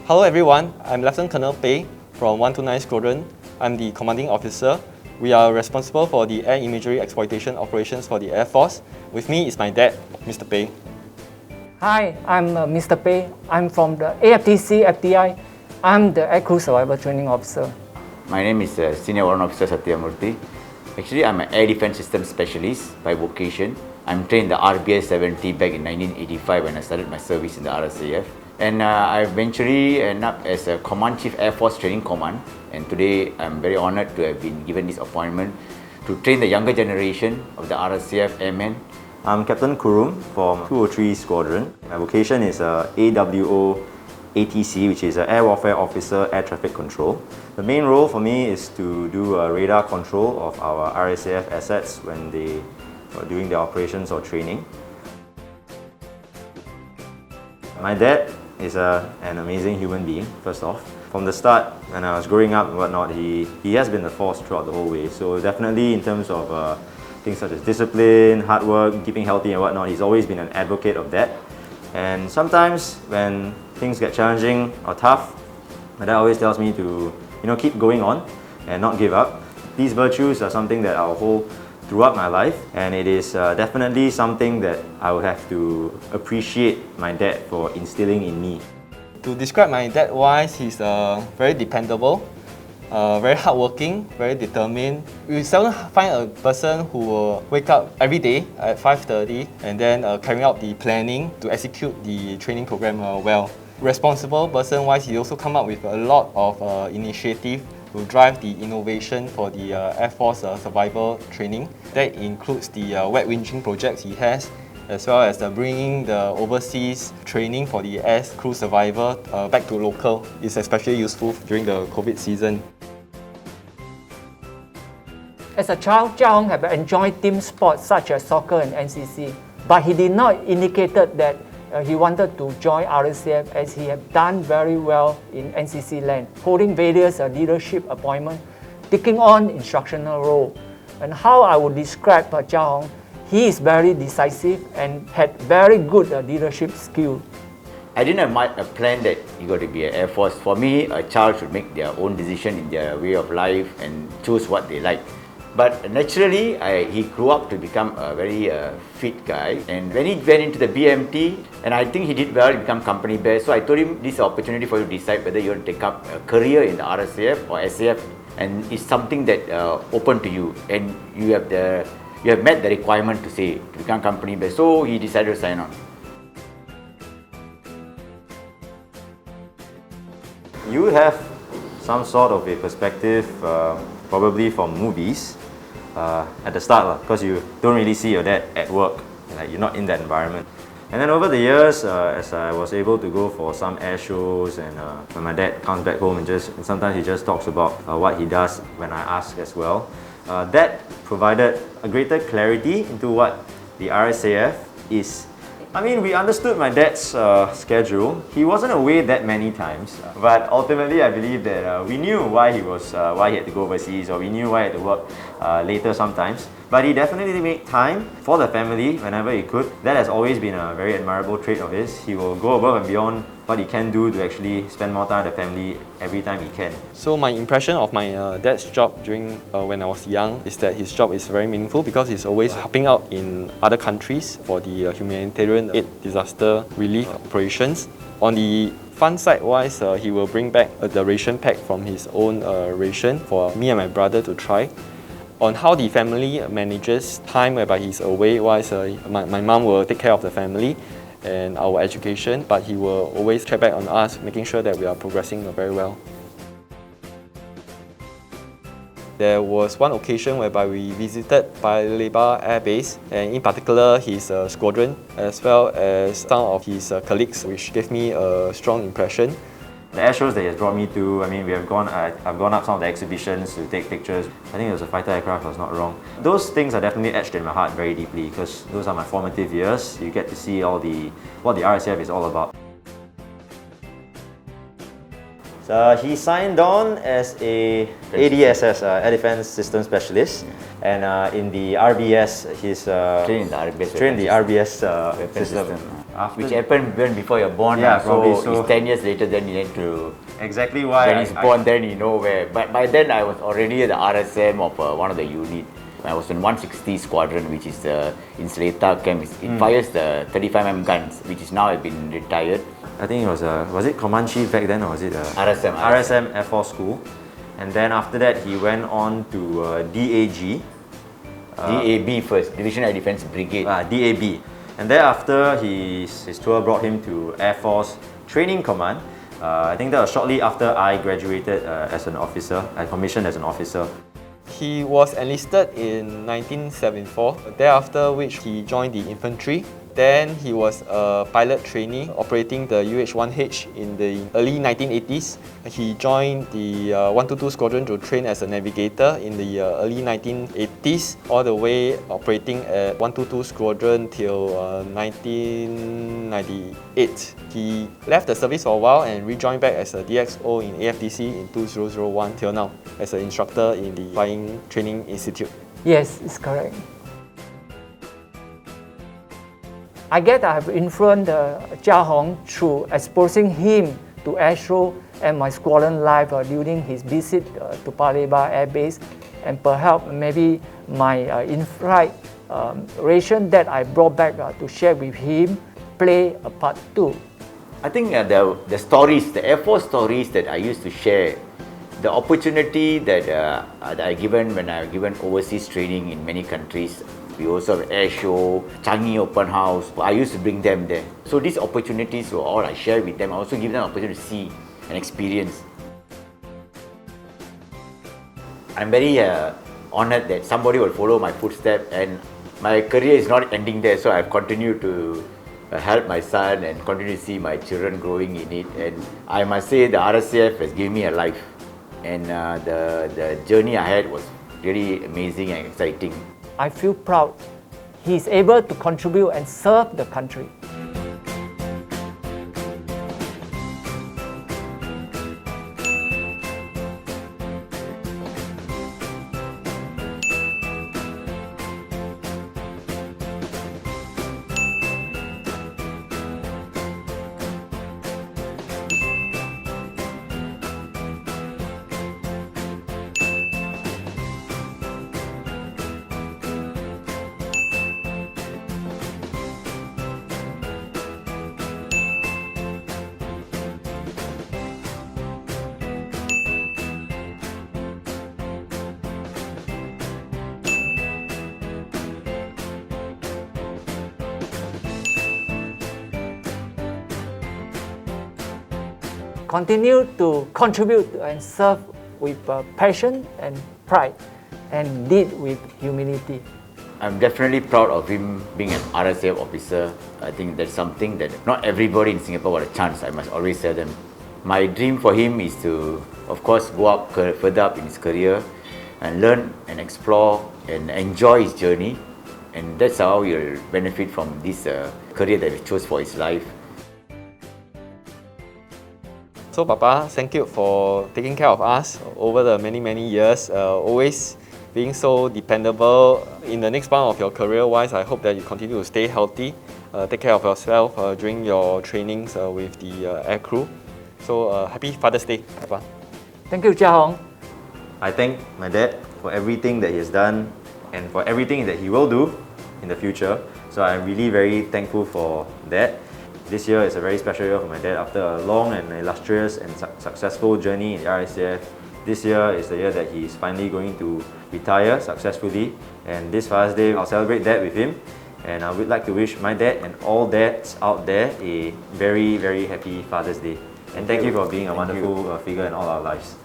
Hello everyone, I'm Lieutenant Colonel Pei from 129 Squadron. I'm the commanding officer. We are responsible for the air imagery exploitation operations for the Air Force. With me is my dad, Mr. Pei. Hi, I'm Mr. Pei. I'm from the AFTC FTI. I'm the Aircrew Survival Training Officer. My name is Senior Warrant Officer Satyamurthy. Actually, I'm an Air Defense Systems Specialist by vocation. I'm trained in the RBS-70 back in 1985 when I started my service in the RSAF. And I eventually ended up as a Command Chief Air Force Training Command. And today, I'm very honored to have been given this appointment to train the younger generation of the RSAF Airmen. I'm Captain Kurum from 203 Squadron. My vocation is AWO ATC, which is Air Warfare Officer Air Traffic Control. The main role for me is to do radar control of our RSAF assets when they are doing their operations or training. My dad is an amazing human being, first off. From the start, when I was growing up and whatnot, he has been the force throughout the whole way. So definitely in terms of things such as discipline, hard work, keeping healthy and whatnot, he's always been an advocate of that. And sometimes when things get challenging or tough, my dad always tells me to keep going on and not give up. These virtues are something that I'll hold throughout my life, and it is definitely something that I would have to appreciate my dad for instilling in me. To describe my dad wise, he's very dependable, very hardworking, very determined. We seldom find a person who will wake up every day at 5:30 and then carry out the planning to execute the training program well. Responsible person-wise, he also come up with a lot of initiative to drive the innovation for the Air Force survival training. That includes the wet winching projects he has, as well as bringing the overseas training for the air crew survivor back to local. It's especially useful during the COVID season. As a child, Jia Hong had enjoyed team sports such as soccer and NCC, but he did not indicate that he wanted to join RSAF as he had done very well in NCC land, holding various leadership appointments, taking on instructional role. And how I would describe Jia Hong, he is very decisive and had very good leadership skill. I didn't have a plan that you got to be an Air Force. For me, a child should make their own decision in their way of life and choose what they like. But naturally, he grew up to become a very fit guy. And when he went into the BMT, and I think he did well, he became company best. So I told him, this is an opportunity for you to decide whether you want to take up a career in the RSAF or SAF. And it's something that open to you. And you have met the requirement to become company best. So he decided to sign on. You have some sort of a perspective, probably from movies, at the start, because you don't really see your dad at work, like you're not in that environment. And then over the years, as I was able to go for some air shows, and when my dad comes back home and sometimes he just talks about what he does when I ask as well, that provided a greater clarity into what the RSAF is. I mean, we understood my dad's schedule. He wasn't away that many times, but ultimately I believe that we knew why he had to go overseas, or we knew why he had to work later sometimes. But he definitely made time for the family whenever he could. That has always been a very admirable trait of his. He will go above and beyond what he can do to actually spend more time with the family every time he can. So my impression of my dad's job during when I was young is that his job is very meaningful because he's always helping out in other countries for the humanitarian aid disaster relief operations. On the fun side wise, he will bring back the ration pack from his own ration for me and my brother to try. On how the family manages time whereby he's away wise, my mom will take care of the family and our education, but he will always check back on us, making sure that we are progressing very well. There was one occasion whereby we visited Paya Lebar Air Base, and in particular his squadron, as well as some of his colleagues, which gave me a strong impression. The air shows that he has brought me to, I mean, I've gone up some of the exhibitions to take pictures. I think it was a fighter aircraft, if I was not wrong. Those things are definitely etched in my heart very deeply because those are my formative years. You get to see what the RSAF is all about. He signed on as a ADSS, Air Defense Systems Specialist, and in the RBS, he's trained in the RBS system. After, which happened even before you're born. Yeah, probably so. so. It's 10 years later, then you need to. exactly why When he's born, then you know where. But by then, I was already at the RSM of one of the unit. I was in 160 Squadron, which is in Seletar camp. It fires the 35mm guns, which is now have been retired. I think it was it Command Chief back then, or was it RSM. RSM Air Force School? And then after that, he went on to DAG. DAB first, Division Air Defense Brigade. DAB. And thereafter, his tour brought him to Air Force Training Command. I think that was shortly after I graduated as an officer. I commissioned as an officer. He was enlisted in 1974, thereafter which he joined the infantry. Then he was a pilot trainee operating the UH-1H in the early 1980s. He joined the 122 Squadron to train as a navigator in the early 1980s, all the way operating at 122 Squadron till 1998. He left the service for a while and rejoined back as a DXO in AFDC in 2001 till now as an instructor in the Flying Training Institute. Yes, it's correct. I guess I have influenced Jia Hong through exposing him to air show and my squadron life during his visit to Paleba Air Base, and perhaps maybe my in-flight ration that I brought back to share with him play a part too. I think the stories, the Air Force stories that I used to share, the opportunity that I given when I given overseas training in many countries. We also have air show, Changi open house. I used to bring them there. So these opportunities were all I share with them. I also give them an opportunity to see and experience. I'm very honored that somebody will follow my footsteps, and my career is not ending there. So I've continued to help my son and continue to see my children growing in it. And I must say the RSAF has given me a life. And the journey I had was really amazing and exciting. I feel proud he is able to contribute and serve the country. Continue to contribute and serve with passion and pride, and lead with humility. I'm definitely proud of him being an RSAF officer. I think that's something that not everybody in Singapore got a chance. I must always tell them. My dream for him is to, of course, go up further up in his career and learn and explore and enjoy his journey. And that's how he'll benefit from this career that he chose for his life. So Papa, thank you for taking care of us over the many years, always being so dependable. In the next part of your career-wise, I hope that you continue to stay healthy, take care of yourself during your trainings with the air crew. So happy Father's Day, Papa. Thank you, Jia Hong. I thank my dad for everything that he has done and for everything that he will do in the future. So I'm really very thankful for that. This year is a very special year for my dad. After a long and illustrious and successful journey in the RSAF, this year is the year that he is finally going to retire successfully. And this Father's Day, I'll celebrate that with him. And I would like to wish my dad and all dads out there a very happy Father's Day. And thank you for being a wonderful figure in all our lives.